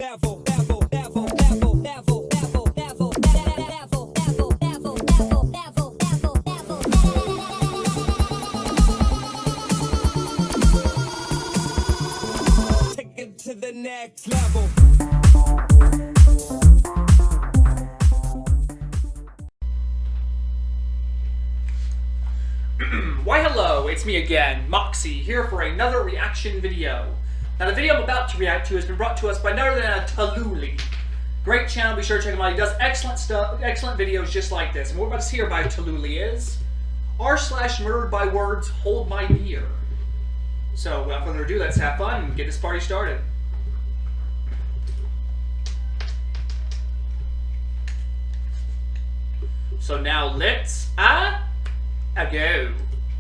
Take it to the next level. Why hello, it's me again, Moxie, here for another reaction video. Now the video I'm about to react to has been brought to us by none other than Tallulah. Great channel, be sure to check him out. He does excellent stuff, excellent videos just like this. And what we're about to see here by Tallulah is r/MurderedByWords, Hold My Beer. So without further ado, let's have fun and get this party started. So now let's go.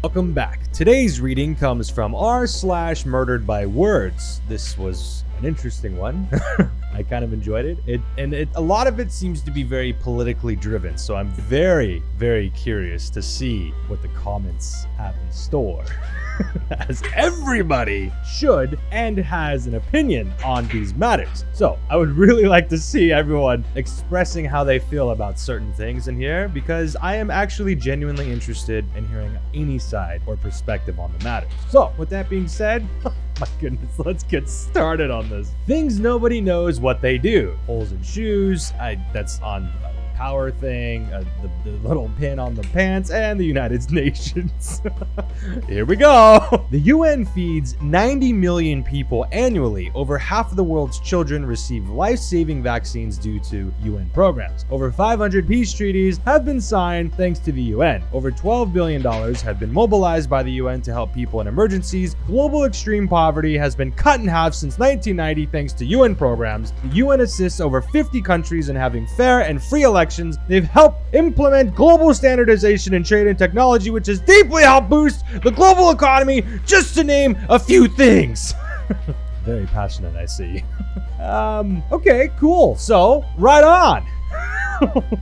Welcome back. Today's reading comes from r/MurderedByWords. This was an interesting one. I kind of enjoyed it. A lot of it seems to be very politically driven, so I'm very, very curious to see what the comments have in store. As everybody should and has an opinion on these matters. So I would really like to see everyone expressing how they feel about certain things in here, because I am actually genuinely interested in hearing any side or perspective on the matter. So with that being said, my goodness, let's get started on this. Things nobody knows what they do. Holes in shoes, that's on power thing, the little pin on the pants, and the United Nations. Here we go. The UN feeds 90 million people annually. Over half of the world's children receive life-saving vaccines due to UN programs. Over 500 peace treaties have been signed thanks to the UN. Over $12 billion have been mobilized by the UN to help people in emergencies. Global extreme poverty has been cut in half since 1990 thanks to UN programs. The UN assists over 50 countries in having fair and free elections. They've helped implement global standardization in trade and technology, which has deeply helped boost the global economy, just to name a few things. Very passionate, I see. Okay, cool. So, right on.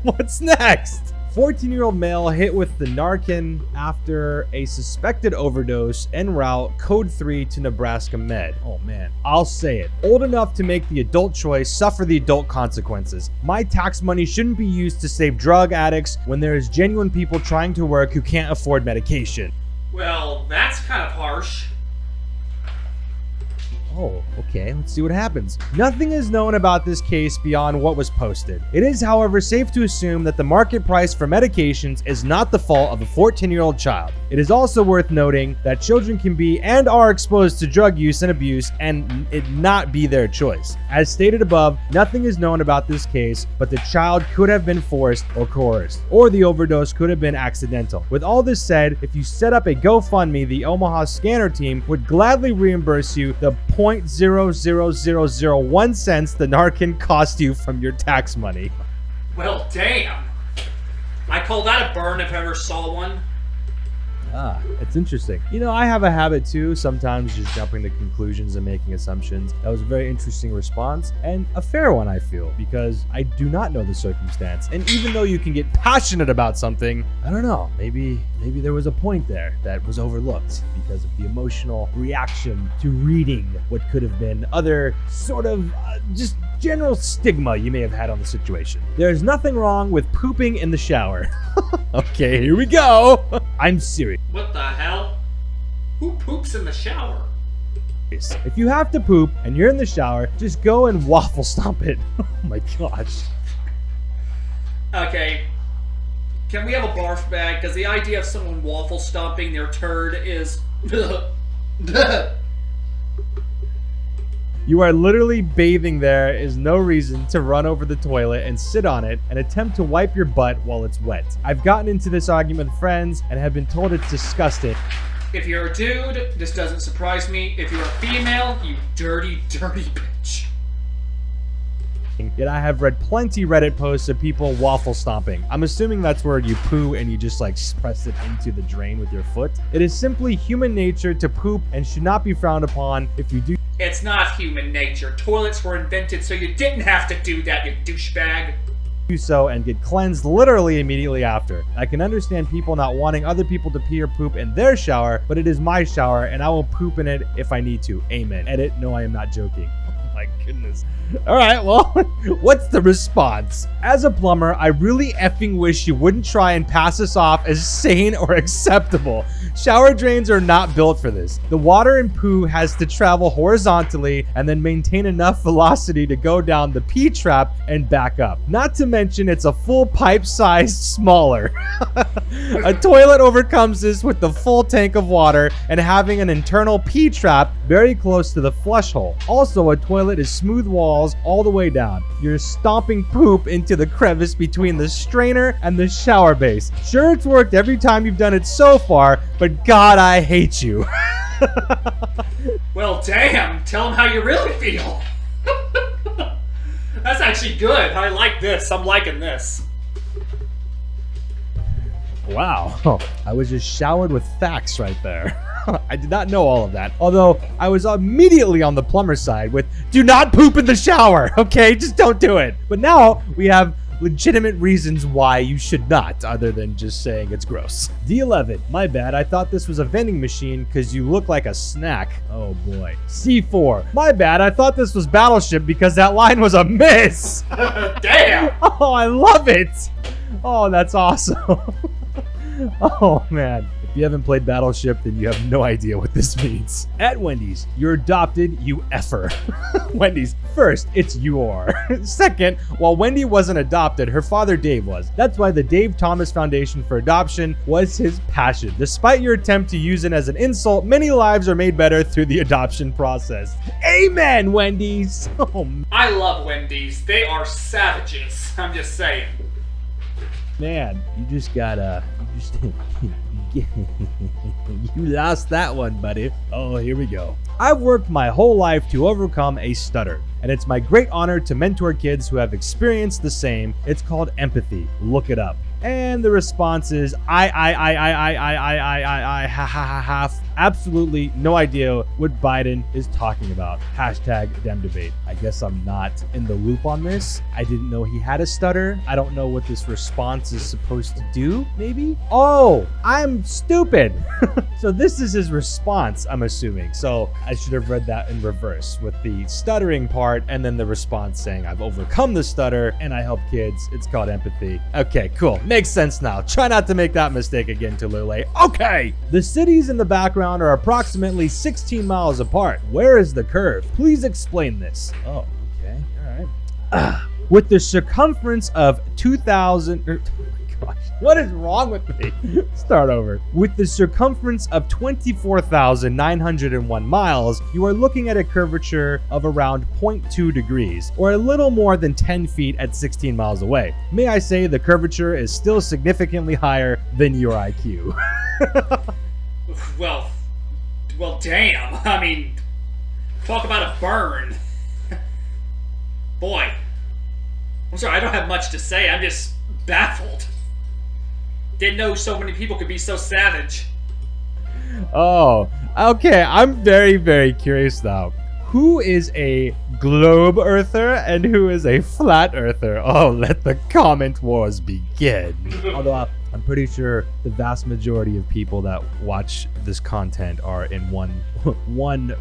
What's next? 14-year-old male hit with the Narcan after a suspected overdose en route code 3 to Nebraska Med. Oh man, I'll say it. Old enough to make the adult choice, suffer the adult consequences. My tax money shouldn't be used to save drug addicts when there is genuine people trying to work who can't afford medication. Well, that's kind of harsh. Oh, okay, let's see what happens. Nothing is known about this case beyond what was posted. It is, however, safe to assume that the market price for medications is not the fault of a 14-year-old child. It is also worth noting that children can be and are exposed to drug use and abuse and it not be their choice. As stated above, nothing is known about this case, but the child could have been forced or coerced, or the overdose could have been accidental. With all this said, if you set up a GoFundMe, the Omaha Scanner team would gladly reimburse you the 0.00001 cents the Narcan cost you from your tax money. Well, damn. I call that a burn if I ever saw one. Ah, it's interesting. You know, I have a habit too, sometimes just jumping to conclusions and making assumptions. That was a very interesting response, and a fair one, I feel, because I do not know the circumstance. And even though you can get passionate about something, I don't know, maybe there was a point there that was overlooked because of the emotional reaction to reading what could have been other sort of just general stigma you may have had on the situation. There's nothing wrong with pooping in the shower. Okay, here we go. I'm serious. What the hell? Who poops in the shower? If you have to poop and you're in the shower, just go and waffle stomp it. Oh my gosh. Okay. Can we have a barf bag? Because the idea of someone waffle stomping their turd is... You are literally bathing. There is no reason to run over the toilet and sit on it and attempt to wipe your butt while it's wet. I've gotten into this argument with friends and have been told it's disgusting. If you're a dude, this doesn't surprise me. If you're a female, you dirty, dirty bitch. Yet I have read plenty Reddit posts of people waffle stomping. I'm assuming that's where you poo and you just like press it into the drain with your foot. It is simply human nature to poop and should not be frowned upon if you do. It's not human nature. Toilets were invented so you didn't have to do that, you douchebag. Do so and get cleansed literally immediately after. I can understand people not wanting other people to pee or poop in their shower, but it is my shower and I will poop in it if I need to. Amen. Edit, no, I am not joking. Oh my goodness. All right, well, what's the response? As a plumber, I really effing wish you wouldn't try and pass us off as sane or acceptable. Shower drains are not built for this. The water and poo has to travel horizontally and then maintain enough velocity to go down the pee trap and back up. Not to mention it's a full pipe size smaller. A toilet overcomes this with the full tank of water and having an internal pee trap very close to the flush hole. Also, a toilet is smooth walls all the way down. You're stomping poop into the crevice between the strainer and the shower base. Sure, it's worked every time you've done it so far, but God, I hate you. Well, damn. Tell them how you really feel. That's actually good. I like this. I'm liking this. Wow. I was just showered with facts right there. I did not know all of that. Although I was immediately on the plumber side with do not poop in the shower. Okay, just don't do it. But now we have legitimate reasons why you should not, other than just saying it's gross. D11, my bad. I thought this was a vending machine because you look like a snack. Oh boy. C4, my bad. I thought this was Battleship because that line was a miss. Damn. Oh, I love it. Oh, that's awesome. Oh man. If you haven't played Battleship, then you have no idea what this means. At Wendy's, you're adopted, you effer. Wendy's, first, it's your. Second, while Wendy wasn't adopted, her father Dave was. That's why the Dave Thomas Foundation for Adoption was his passion. Despite your attempt to use it as an insult, many lives are made better through the adoption process. Amen, Wendy's. Oh, I love Wendy's. They are savages. I'm just saying. man, you just gotta... You lost that one, buddy. Oh, here we go. I've worked my whole life to overcome a stutter, and it's my great honor to mentor kids who have experienced the same. It's called empathy. Look it up. And the response is, I have absolutely no idea what Biden is talking about. Hashtag Dem debate. I guess I'm not in the loop on this. I didn't know he had a stutter. I don't know what this response is supposed to do, maybe? Oh, I'm stupid. So this is his response, I'm assuming. So I should have read that in reverse with the stuttering part and then the response saying, I've overcome the stutter and I help kids. It's called empathy. Okay, cool. Makes sense now. Try not to make that mistake again, Tulule. Okay. The cities in the background are approximately 16 miles apart. Where is the curve? Please explain this. Oh, okay. All right. With the circumference of 2,000... What is wrong with me? Start over. With the circumference of 24,901 miles, you are looking at a curvature of around 0.2 degrees, or a little more than 10 feet at 16 miles away. May I say the curvature is still significantly higher than your IQ. Well, damn. I mean, talk about a burn. Boy. I'm sorry, I don't have much to say. I'm just baffled. Didn't know so many people could be so savage. Oh, okay. I'm very, very curious now. Who is a globe earther and who is a flat earther? Oh, let the comment wars begin. Although I'm pretty sure the vast majority of people that watch this content are in one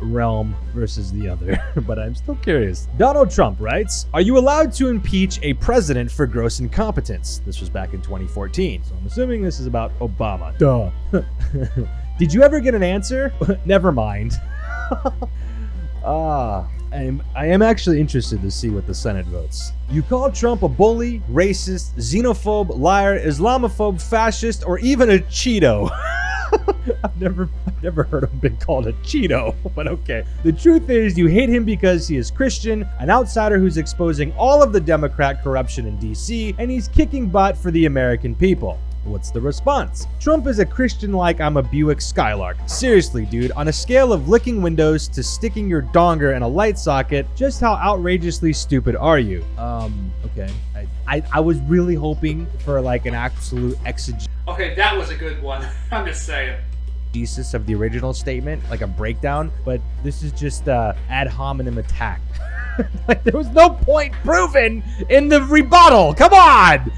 realm versus the other, but I'm still curious. Donald Trump writes, are you allowed to impeach a president for gross incompetence? This was back in 2014, so I'm assuming this is about Obama. Duh. Did you ever get an answer? Never mind. I am actually interested to see what the Senate votes. You call Trump a bully, racist, xenophobe, liar, Islamophobe, fascist, or even a Cheeto. I've never heard him been called a Cheeto, but okay. The truth is you hate him because he is Christian, an outsider who's exposing all of the Democrat corruption in DC, and he's kicking butt for the American people. What's the response? Trump is a Christian like I'm a Buick Skylark. Seriously, dude, on a scale of licking windows to sticking your donger in a light socket, just how outrageously stupid are you? Okay. I was really hoping for like an absolute exegesis. Okay, that was a good one. I'm just saying. Jesus of the original statement, like a breakdown, but this is just ad hominem attack. Like there was no point proven in the rebuttal. Come on!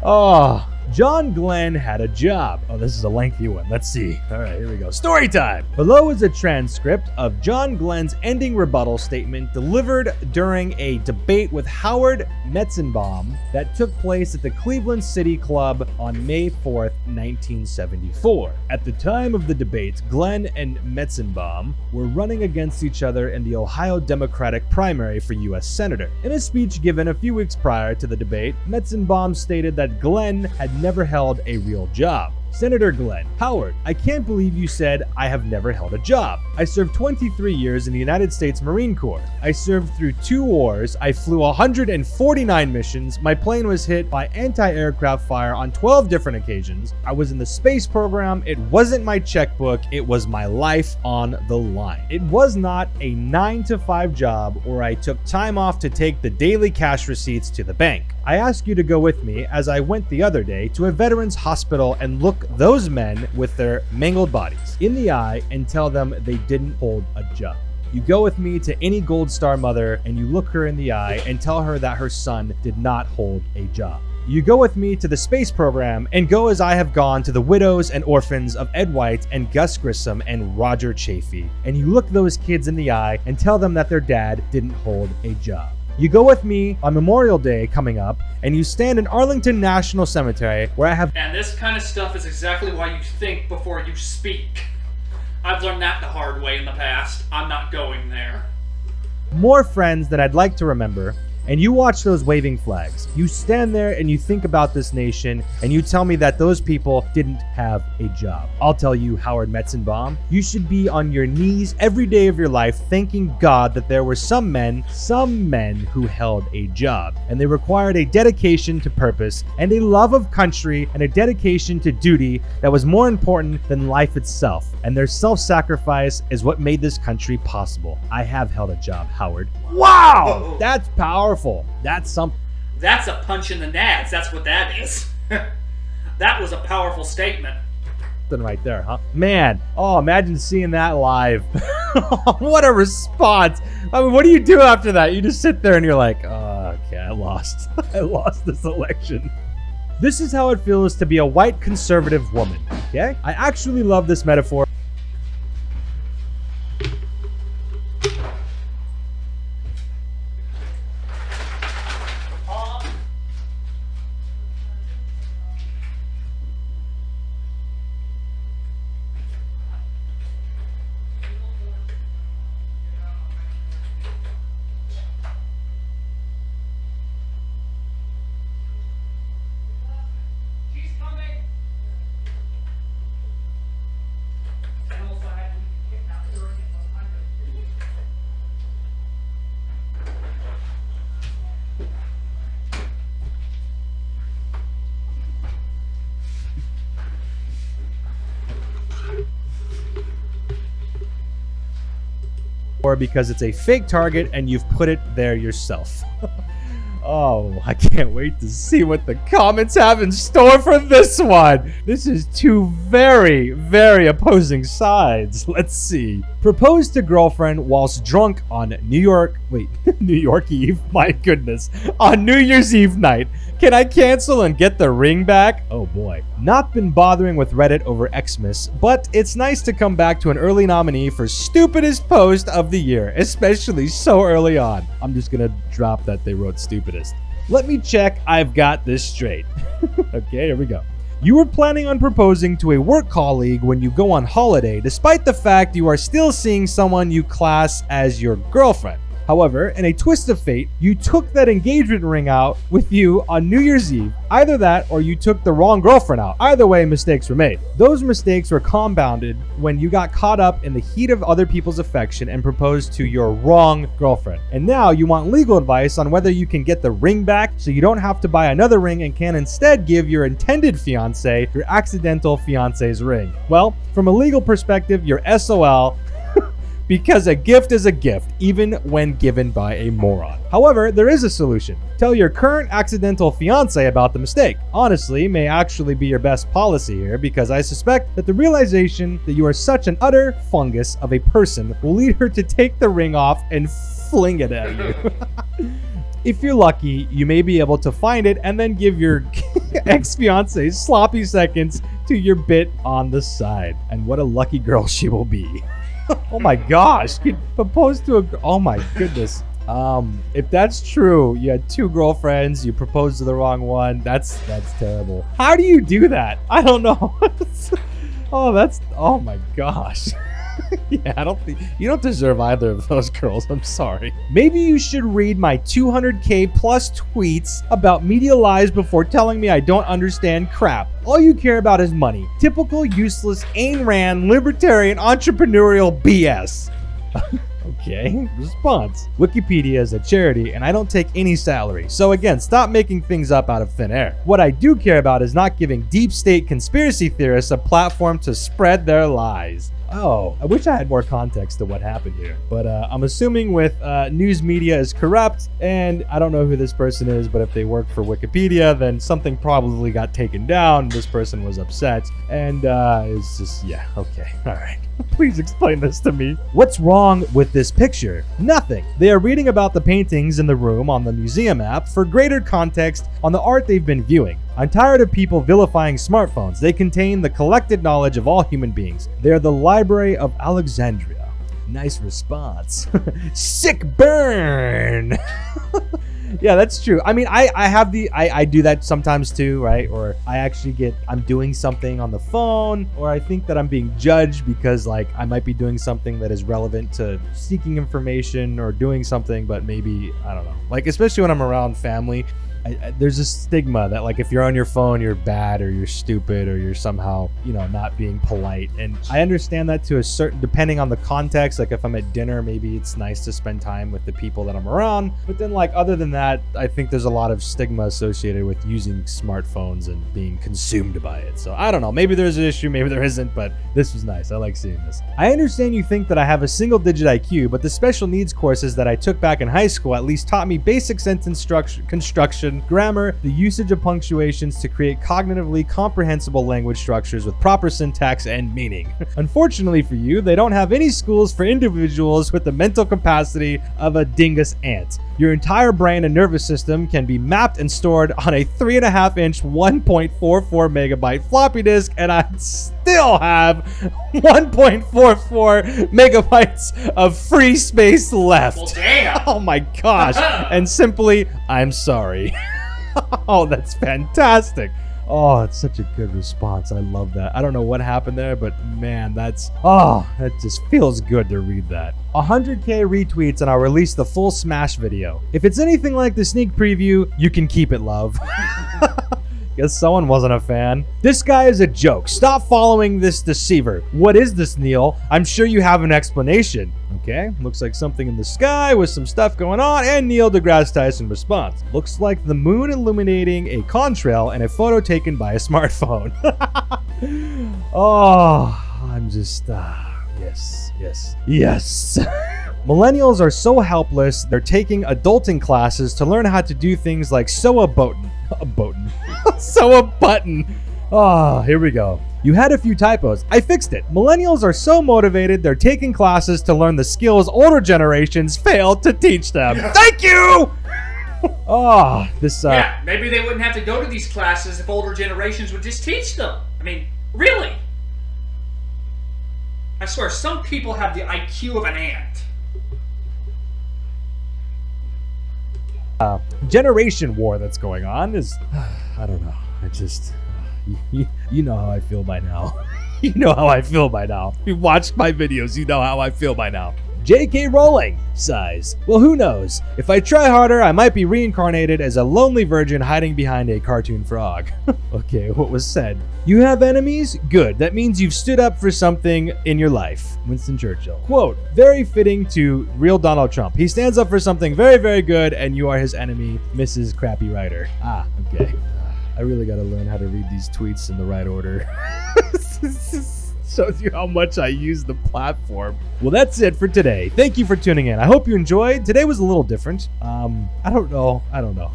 Oh, John Glenn had a job. Oh, this is a lengthy one. Let's see. All right, here we go. Story time. Below is a transcript of John Glenn's ending rebuttal statement delivered during a debate with Howard Metzenbaum that took place at the Cleveland City Club on May 4th, 1974. At the time of the debate, Glenn and Metzenbaum were running against each other in the Ohio Democratic primary for U.S. Senator. In a speech given a few weeks prior to the debate, Metzenbaum stated that Glenn had never held a real job. Senator Glenn: Howard, I can't believe you said I have never held a job. I served 23 years in the United States Marine Corps. I served through 2 wars. I flew 149 missions. My plane was hit by anti-aircraft fire on 12 different occasions. I was in the space program. It wasn't my checkbook. It was my life on the line. It was not a 9-to-5 job where I took time off to take the daily cash receipts to the bank. I ask you to go with me as I went the other day to a veterans hospital and look those men with their mangled bodies in the eye and tell them they didn't hold a job. You go with me to any Gold Star mother and you look her in the eye and tell her that her son did not hold a job. You go with me to the space program and go as I have gone to the widows and orphans of Ed White and Gus Grissom and Roger Chaffee, and you look those kids in the eye and tell them that their dad didn't hold a job. You go with me on Memorial Day coming up, and you stand in Arlington National Cemetery where I have— And this kind of stuff is exactly why you think before you speak. I've learned that the hard way in the past. I'm not going there. more friends that I'd like to remember, and you watch those waving flags. You stand there and you think about this nation, and you tell me that those people didn't have a job. I'll tell you, Howard Metzenbaum, you should be on your knees every day of your life thanking God that there were some men who held a job, and they required a dedication to purpose and a love of country and a dedication to duty that was more important than life itself, and their self-sacrifice is what made this country possible. I have held a job, Howard. Wow! Whoa. That's powerful. That's something. That's a punch in the nads. That's what that is. That was a powerful statement. Right there, huh? Man, oh, imagine seeing that live. What a response. I mean, what do you do after that? You just sit there and you're like, oh, okay, I lost. I lost this election. This is how it feels to be a white conservative woman, okay? I actually love this metaphor. Or because it's a fake target and you've put it there yourself. Oh, I can't wait to see what the comments have in store for this one. This is two very, very opposing sides. Let's see. Proposed to girlfriend whilst drunk on New York Eve. My goodness. On New Year's Eve night. Can I cancel and get the ring back? Oh boy. Not been bothering with Reddit over Xmas, but it's nice to come back to an early nominee for stupidest post of the year, especially so early on. I'm just gonna drop that they wrote stupidest. Let me check I've got this straight. Okay, here we go. You were planning on proposing to a work colleague when you go on holiday, despite the fact you are still seeing someone you class as your girlfriend. However, in a twist of fate, you took that engagement ring out with you on New Year's Eve. Either that or you took the wrong girlfriend out. Either way, mistakes were made. Those mistakes were compounded when you got caught up in the heat of other people's affection and proposed to your wrong girlfriend. And now you want legal advice on whether you can get the ring back so you don't have to buy another ring and can instead give your intended fiance your accidental fiance's ring. Well, from a legal perspective, you're SOL. Because a gift is a gift, even when given by a moron. However, there is a solution. Tell your current accidental fiance about the mistake. Honestly, may actually be your best policy here, because I suspect that the realization that you are such an utter fungus of a person will lead her to take the ring off and fling it at you. If you're lucky, you may be able to find it and then give your Ex-fiance, sloppy seconds to your bit on the side. And what a lucky girl she will be. Oh my gosh. You proposed to a girl. Oh my goodness. If that's true, you had 2 girlfriends, you proposed to the wrong one. That's terrible. How do you do that? I don't know. Oh my gosh. Yeah, I don't think you don't deserve either of those girls. I'm sorry. Maybe you should read my 200K plus tweets about media lies before telling me I don't understand crap. All you care about is money. Typical useless Ayn Rand libertarian entrepreneurial BS. Okay, response. Wikipedia is a charity and I don't take any salary. So again, stop making things up out of thin air. What I do care about is not giving deep state conspiracy theorists a platform to spread their lies. Oh, I wish I had more context to what happened here. But I'm assuming with news media is corrupt, and I don't know who this person is, but if they work for Wikipedia, then something probably got taken down. This person was upset, and it's just, yeah, okay, all right. Please explain this to me. What's wrong with this picture? Nothing. They are reading about the paintings in the room on the museum app for greater context on the art they've been viewing. I'm tired of people vilifying smartphones. They contain the collected knowledge of all human beings. They're the Library of Alexandria. Nice response. Sick burn. Yeah, that's true. I mean, I do that sometimes too, right? Or I'm doing something on the phone, or I think that I'm being judged because like I might be doing something that is relevant to seeking information or doing something, but maybe, I don't know. Like, especially when I'm around family, there's a stigma that like if you're on your phone, you're bad or you're stupid or you're somehow, not being polite. And I understand that to a certain, depending on the context. Like if I'm at dinner, maybe it's nice to spend time with the people that I'm around. But then like other than that, I think there's a lot of stigma associated with using smartphones and being consumed by it. So I don't know, maybe there's an issue, maybe there isn't, but this was nice. I like seeing this. I understand you think that I have a single digit IQ, but the special needs courses that I took back in high school at least taught me basic sentence structure, construction, grammar, the usage of punctuations to create cognitively comprehensible language structures with proper syntax and meaning. Unfortunately for you, they don't have any schools for individuals with the mental capacity of a dingus ant. Your entire brain and nervous system can be mapped and stored on a 3.5-inch 1.44 megabyte floppy disk, and I still have 1.44 megabytes of free space left. Well, damn. Oh my gosh. And simply, I'm sorry. Oh, that's fantastic. Oh, it's such a good response. I love that. I don't know what happened there, but man, that just feels good to read that. 100K retweets and I'll release the full Smash video. If it's anything like the sneak preview, you can keep it, love. Guess someone wasn't a fan. This guy is a joke. Stop following this deceiver. What is this, Neil? I'm sure you have an explanation. Okay, looks like something in the sky with some stuff going on, and Neil deGrasse Tyson responds. Looks like the moon illuminating a contrail and a photo taken by a smartphone. Oh, I'm just, yes. Millennials are so helpless, they're taking adulting classes to learn how to do things like sew a button. Sew a button. Oh, here we go. You had a few typos. I fixed it. Millennials are so motivated, they're taking classes to learn the skills older generations failed to teach them. Thank you! Oh, this, Yeah, maybe they wouldn't have to go to these classes if older generations would just teach them. I mean, really? I swear, some people have the IQ of an ant. Generation war that's going on is, I don't know. I just, you know how I feel by now. You know how I feel by now. If you've watched my videos, you know how I feel by now. J.K. Rowling sighs. Well, who knows? If I try harder, I might be reincarnated as a lonely virgin hiding behind a cartoon frog. Okay, what was said? You have enemies? Good. That means you've stood up for something in your life. Winston Churchill. Quote, very fitting to real Donald Trump. He stands up for something very, very good, and you are his enemy, Mrs. Crappy Writer. Ah, okay. I really gotta learn how to read these tweets in the right order. Shows you how much I use the platform. Well, that's it for today. Thank you for tuning in. I hope you enjoyed. Today was a little different. I don't know.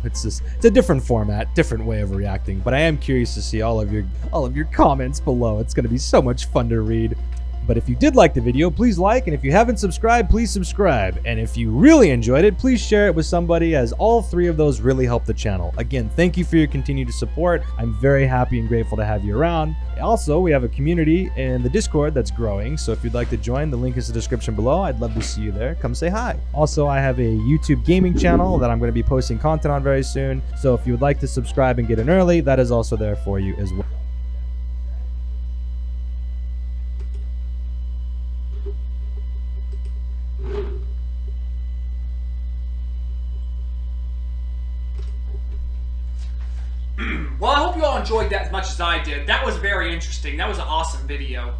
It's a different format, different way of reacting, but I am curious to see all of your comments below. It's going to be so much fun to read. But if you did like the video, please like, and if you haven't subscribed, please subscribe. And if you really enjoyed it, please share it with somebody, as all 3 of those really help the channel. Again, thank you for your continued support. I'm very happy and grateful to have you around. Also, we have a community in the Discord that's growing, so if you'd like to join, the link is in the description below. I'd love to see you there. Come say hi. Also, I have a YouTube gaming channel that I'm going to be posting content on very soon, so if you would like to subscribe and get in early, that is also there for you as well. Well, I hope you all enjoyed that as much as I did. That was very interesting. That was an awesome video.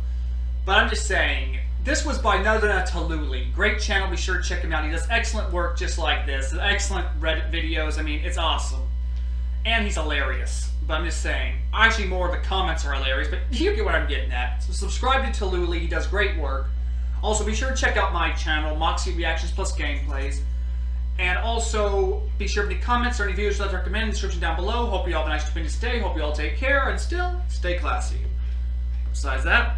But I'm just saying, this was by none other than Tallulah. Great channel. Be sure to check him out. He does excellent work just like this. Excellent Reddit videos. I mean, it's awesome. And he's hilarious. But I'm just saying, actually more of the comments are hilarious, but you get what I'm getting at. So subscribe to Tallulah. He does great work. Also, be sure to check out my channel, Moxie Reactions Plus Gameplays. And also, be sure to any comments or any videos you'd like to recommend in the description down below. Hope you all have a nice stay. Hope you all take care and still stay classy. Besides that,